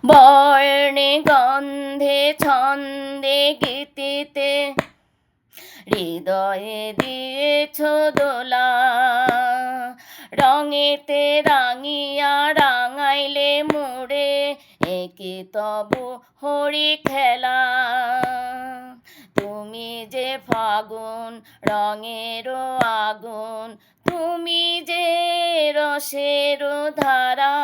বর্ণে গন্ধে ছন্দে গীতিতে হৃদয়ে দিয়েছ দোলা। রঙেতে রাঙিয়া রাঙাইলে মোরে, একে তবু হরি খেলা। তুমি যে ফাগুন রঙেরও আগুন, তুমি যে রসের ধারা।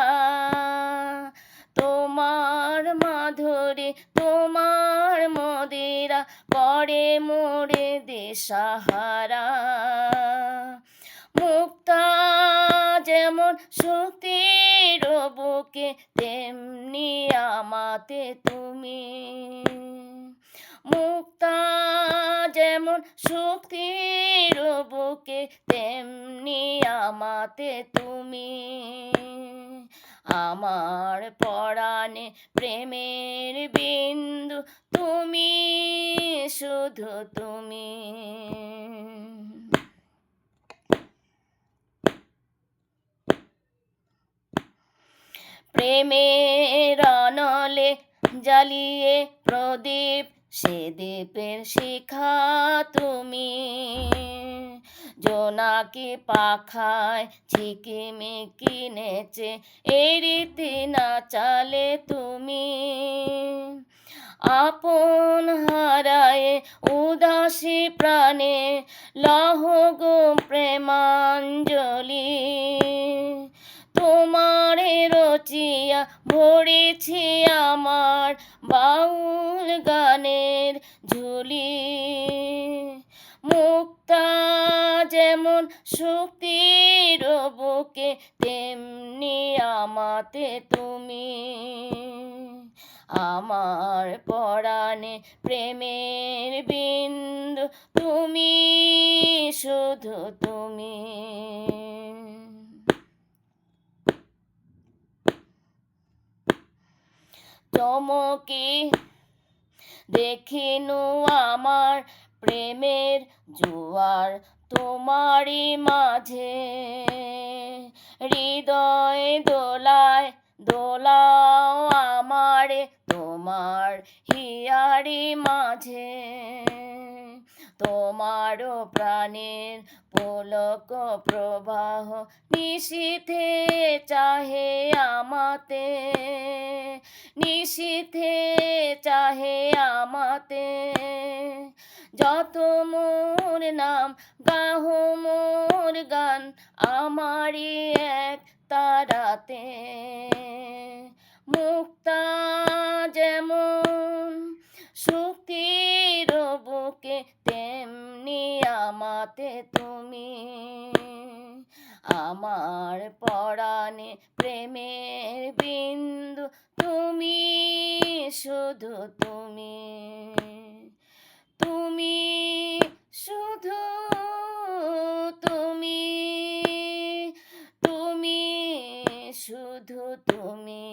তোমার মাধুরী তোমার মদিরা করে মোরে দিশাহারা। মুক্তা যেমন শক্তির বুকে, তেমনি আমাতে তুমি। মুক্তা যেমন শক্তির বুকে, তেমনি আমাতে তুমি। আমার পরাণে প্রেমের বিন্দু, তুমি শুধু তুমি। প্রেমের অনলে জ্বালিয়ে প্রদীপ, সে দীপের শিখা তুমি। জোনাকি পাখায় ঝিকিমিকি নেচে, এই রীতি নাচালে তুমি। আপন হারায়ে উদাসী প্রাণে, লহ গো প্রেমাঞ্জলি। তোমারে রচিয়া ভরেছি আমার বাউল গানের ঝুলি। মুক্তা যেমন শক্তির বুকে, তেমনি আমাতে তুমি। আমার পরাণে প্রেমের বিন্দু, তুমি শুধু তুমি। চমকি দেখিনু আমার প্রেমের জোয়ার তোমারই মাঝে। হৃদয় দোলায় দোলাও আমারে তোমার হিয়ারি মাঝে। তোমারও প্রাণের পুলক প্রবাহ নিশীথে চাহে আমাতে। নিশীথে চাহে আমাতে। যত মোর নাম গাহ মোর গান, আমারই এক তারাতে। মুক্তা যেমন শক্তির বুকে, তেমনি আমাতে তুমি। আমার পরাণে প্রেমের বিন্দু, তুমি শুধু তুমি। তুমি শুধু তুমি। তুমি শুধু তুমি।